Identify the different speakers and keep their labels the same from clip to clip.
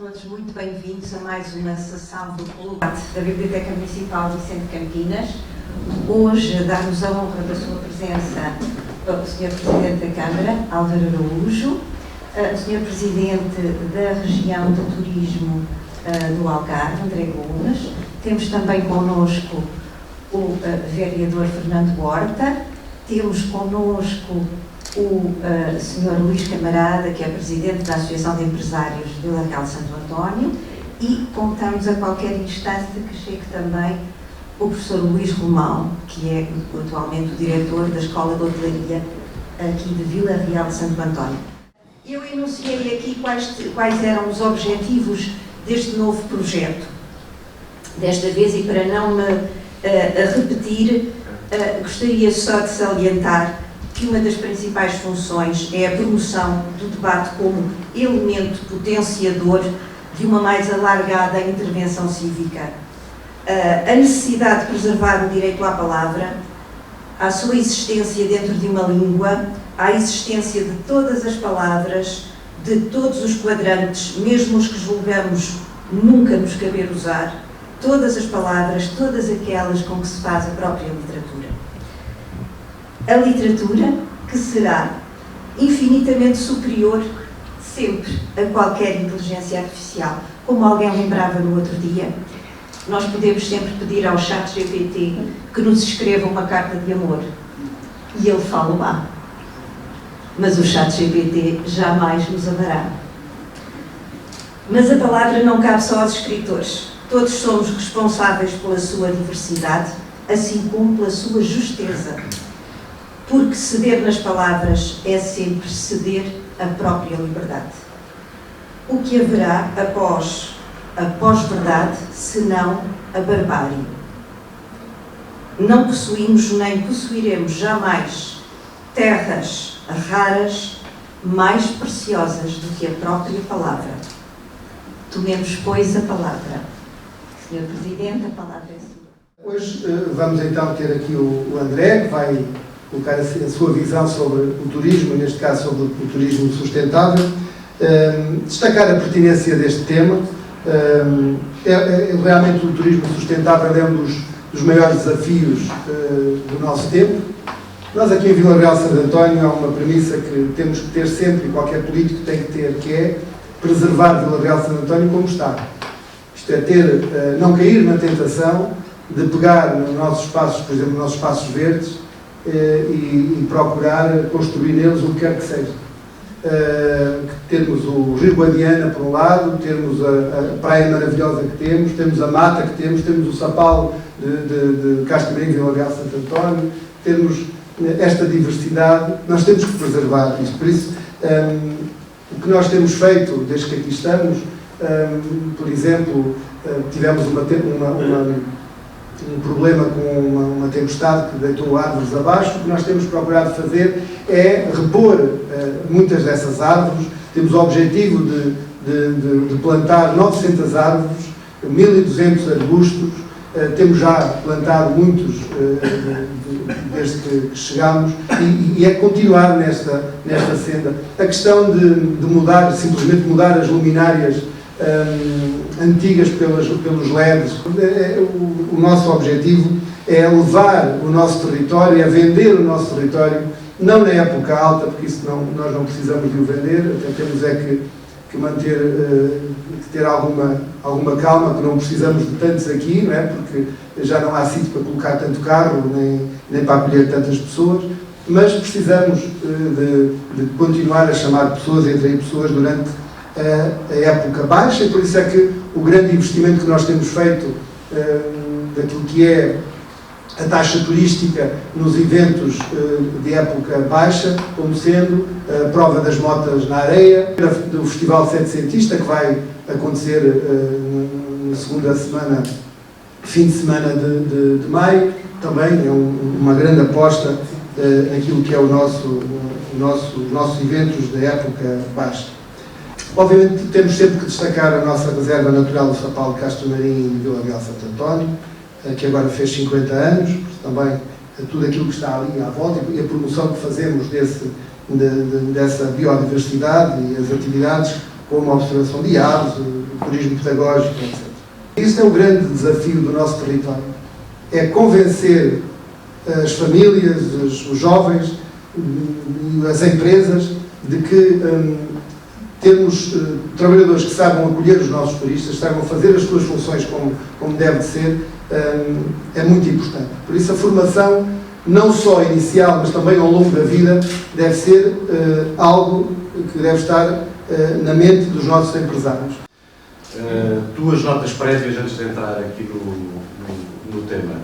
Speaker 1: todos muito bem-vindos a mais uma sessão do Clube da Biblioteca Municipal Vicente Campinas. Hoje dá-nos a honra da sua presença o Sr. Presidente da Câmara, Álvaro Araújo, o Sr. Presidente da Região de Turismo do Algarve, André Gomes. Temos também connosco o vereador Fernando Horta, temos connosco o Sr. Luís Camarada, que é Presidente da Associação de Empresários de Vila Real de Santo António, e contamos a qualquer instante que chegue também o professor Luís Romão, que é atualmente o diretor da Escola de Hotelaria aqui de Vila Real de Santo António. Eu enunciei aqui quais eram os objetivos deste novo projeto. Desta vez, e para não me repetir, gostaria só de salientar que uma das principais funções é a promoção do debate como elemento potenciador de uma mais alargada intervenção cívica. A necessidade de preservar o direito à palavra, à sua existência dentro de uma língua, à existência de todas as palavras, de todos os quadrantes, mesmo os que julgamos nunca nos caber usar, todas as palavras, todas aquelas com que se faz a própria literatura. A literatura que será infinitamente superior sempre a qualquer inteligência artificial. Como alguém lembrava no outro dia, nós podemos sempre pedir ao ChatGPT que nos escreva uma carta de amor e ele fala lá. Mas o ChatGPT jamais nos amará. Mas a palavra não cabe só aos escritores. Todos somos responsáveis pela sua diversidade, assim como pela sua justeza. Porque ceder nas palavras é sempre ceder a própria liberdade. O que haverá após a pós-verdade, senão a barbárie? Não possuímos nem possuiremos jamais terras raras mais preciosas do que a própria palavra. Tomemos, pois, a palavra. Senhor Presidente, a palavra é sua.
Speaker 2: Hoje vamos então ter aqui o André, que vai colocar a sua visão sobre o turismo, neste caso sobre o turismo sustentável, destacar a pertinência deste tema. Realmente o turismo sustentável é um dos maiores desafios do nosso tempo. Nós aqui em Vila Real de Santo António há uma premissa que temos que ter sempre, e qualquer político tem que ter, que é preservar Vila Real de Santo António como está. Isto é não cair na tentação de pegar nos nossos espaços, por exemplo, nos nossos espaços verdes, e procurar construir neles o que quer que seja. Termos o Rio Guadiana por um lado, termos a praia maravilhosa que temos a mata que temos o Sapal de Castro Marinho, Vila Real de Santo António, termos esta diversidade, nós temos que preservar isto. Por isso, o que nós temos feito desde que aqui estamos, por exemplo, tivemos um problema com uma tempestade que deitou árvores abaixo. O que nós temos procurado fazer é repor muitas dessas árvores. Temos o objetivo de plantar 900 árvores, 1.200 arbustos. Temos já plantado muitos desde que chegámos e é continuar nesta senda. A questão de mudar, simplesmente mudar as luminárias antigas pelos LEDs. O nosso objetivo é levar o nosso território, é vender o nosso território, não na época alta, porque isso nós não precisamos de o vender, até temos que ter alguma calma, que não precisamos de tantos aqui, não é? Porque já não há sítio para colocar tanto carro, nem para acolher tantas pessoas, mas precisamos de continuar a chamar pessoas e atrair pessoas durante a época baixa, e por isso é que o grande investimento que nós temos feito daquilo que é a taxa turística nos eventos de época baixa, como sendo a prova das motas na areia, do Festival Setecentista, que vai acontecer na segunda semana, fim de semana de maio, também é uma grande aposta naquilo que é os nossos eventos da época baixa. Obviamente temos sempre que destacar a nossa reserva natural do Sapal de Castro Marinho e Vila Real de Santo António, que agora fez 50 anos, também tudo aquilo que está ali à volta e a promoção que fazemos dessa biodiversidade e as atividades como a observação de aves, o turismo pedagógico, etc. Este é o grande desafio do nosso território, é convencer as famílias, os jovens, as empresas, de que termos trabalhadores que saibam acolher os nossos turistas, saibam fazer as suas funções como deve de ser, é muito importante. Por isso a formação, não só inicial, mas também ao longo da vida, deve ser algo que deve estar na mente dos nossos empresários.
Speaker 3: Duas notas prévias antes de entrar aqui no tema.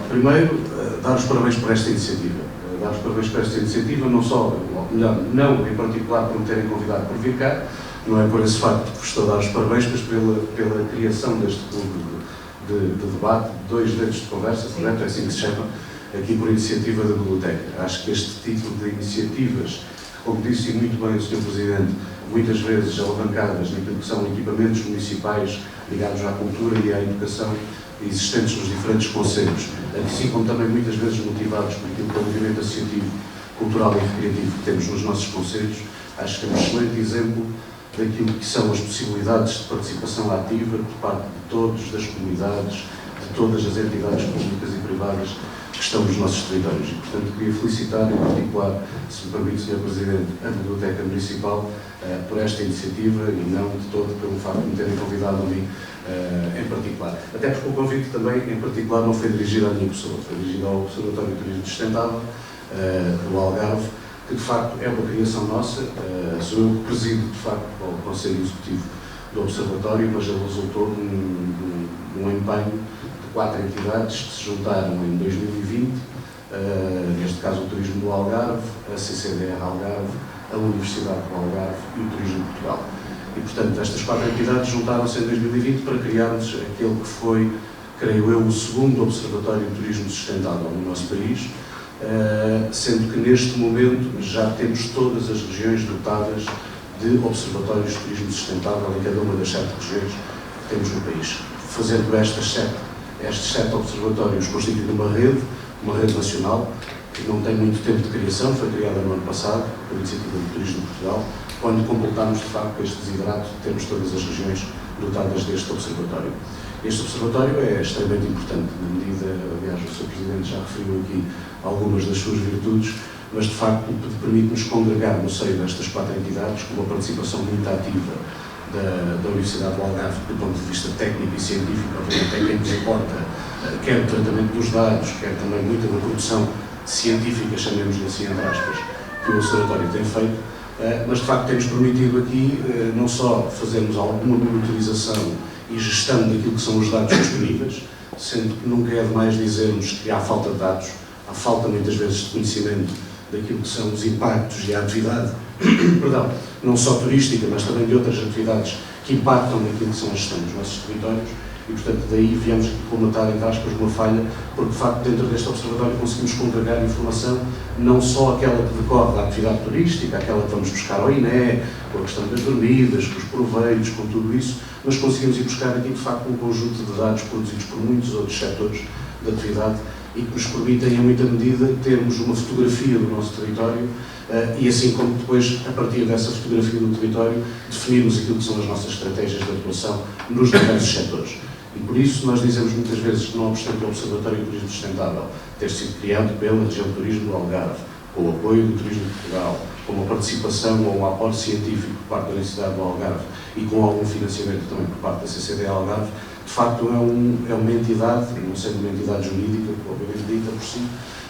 Speaker 3: Primeiro, dar os parabéns por esta iniciativa. Dar os parabéns por esta iniciativa, não só, ou melhor, não em particular por me terem convidado por vir cá, não é por esse facto que vos estou a dar os parabéns, mas pela criação deste clube de debate, dois dedos de conversa, correto? É assim que se chama, aqui por iniciativa da Biblioteca. Acho que este tipo de iniciativas, como disse muito bem o Sr. Presidente, muitas vezes alavancadas naquilo que são equipamentos municipais ligados à cultura e à educação existentes nos diferentes concelhos, assim como também muitas vezes motivados por aquilo que é o movimento associativo, cultural e recreativo que temos nos nossos concelhos, acho que é um excelente exemplo daquilo que são as possibilidades de participação ativa por parte de todos, das comunidades, de todas as entidades públicas e privadas que estão nos nossos territórios. E, portanto, queria felicitar, em particular, se me permite, Sr. Presidente, a Biblioteca Municipal por esta iniciativa e não de todo pelo facto de me terem convidado a mim em particular. Até porque o convite também, em particular, não foi dirigido à minha pessoa, foi dirigido ao Observatório de Turismo Sustentável do Algarve, que de facto é uma criação nossa. Sou eu que presido, de facto, o Conselho Executivo do Observatório, mas ele resultou de um empenho de 4 entidades que se juntaram em 2020, neste caso o Turismo do Algarve, a CCDR Algarve, a Universidade do Algarve e o Turismo de Portugal. E, portanto, estas 4 entidades juntaram-se em 2020 para criarmos aquele que foi, creio eu, o segundo Observatório de Turismo Sustentável no nosso país, sendo que neste momento já temos todas as regiões dotadas de observatórios de turismo sustentável em cada uma das 7 regiões que temos no país. Fazendo estes 7 observatórios constituindo uma rede nacional, que não tem muito tempo de criação, foi criada no ano passado, por iniciativa do Turismo de Portugal, quando completámos de facto este desiderato de termos todas as regiões dotadas deste observatório. Este observatório é extremamente importante, na medida, aliás, o Sr. Presidente já referiu aqui algumas das suas virtudes, mas de facto permite-nos congregar no seio destas 4 entidades, com uma participação muito ativa da Universidade do Algarve, do ponto de vista técnico e científico, obviamente é quem nos importa, quer o tratamento dos dados, quer também muita da produção científica, chamemos-lhe assim, entre aspas, que o Observatório tem feito, mas de facto tem-nos permitido aqui não só fazermos alguma monitorização e gestão daquilo que são os dados disponíveis, sendo que nunca é demais dizermos que há falta de dados, há falta muitas vezes de conhecimento daquilo que são os impactos e a atividade, perdão, não só turística, mas também de outras atividades que impactam naquilo que são a gestão dos nossos territórios. E, portanto, daí viemos aqui colmatar, entre aspas, uma falha, porque, de facto, dentro deste observatório conseguimos congregar informação, não só aquela que decorre da atividade turística, aquela que vamos buscar ao INE, com a questão das dormidas, com os proveitos, com tudo isso, mas conseguimos ir buscar aqui, de facto, um conjunto de dados produzidos por muitos outros setores da atividade e que nos permitem, em muita medida, termos uma fotografia do nosso território e, assim como depois, a partir dessa fotografia do território, definirmos aquilo que são as nossas estratégias de atuação nos diversos setores. E por isso nós dizemos muitas vezes que, não obstante o Observatório de Turismo Sustentável ter sido criado pela região de turismo do Algarve, com o apoio do Turismo de Portugal, com uma participação ou um aporte científico por parte da Universidade do Algarve e com algum financiamento também por parte da CCD Algarve, de facto é uma entidade, não sendo uma entidade jurídica, obviamente dita por si,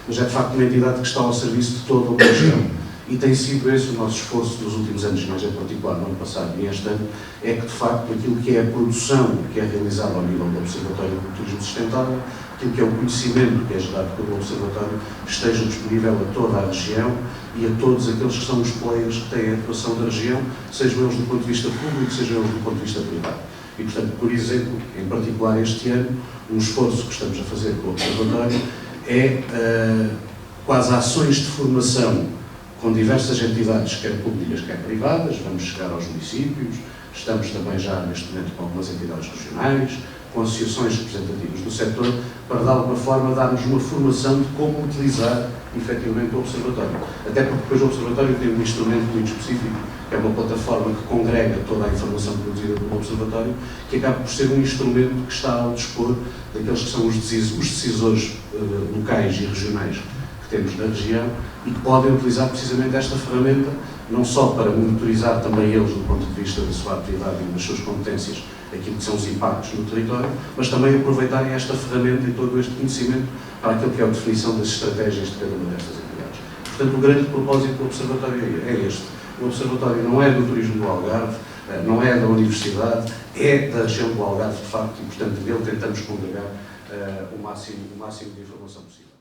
Speaker 3: mas é de facto uma entidade que está ao serviço de toda uma região. E tem sido esse o nosso esforço dos últimos anos, mas em particular no ano passado e este ano, é que de facto aquilo que é a produção que é realizada ao nível do Observatório do Turismo Sustentável, aquilo que é o conhecimento que é gerado pelo Observatório, esteja disponível a toda a região e a todos aqueles que são os players que têm a atuação da região, sejam eles do ponto de vista público, sejam eles do ponto de vista privado. E, portanto, por exemplo, em particular este ano, um esforço que estamos a fazer com o Observatório é quase ações de formação com diversas entidades, quer públicas, quer privadas. Vamos chegar aos municípios, estamos também já neste momento com algumas entidades regionais, com associações representativas do setor, para de alguma forma darmos uma formação de como utilizar efetivamente o Observatório. Até porque depois o Observatório tem um instrumento muito específico, que é uma plataforma que congrega toda a informação produzida pelo Observatório, que acaba por ser um instrumento que está ao dispor daqueles que são os decisores locais e regionais que temos na região e que podem utilizar precisamente esta ferramenta, não só para monitorizar também eles do ponto de vista da sua atividade e das suas competências, aquilo que são os impactos no território, mas também aproveitarem esta ferramenta e todo este conhecimento para aquilo que é a definição das estratégias de cada uma destas entidades. Portanto, o grande propósito do Observatório é este. O Observatório não é do turismo do Algarve, não é da Universidade, é da região do Algarve, de facto, e, portanto, nele tentamos congregar o máximo de informação possível.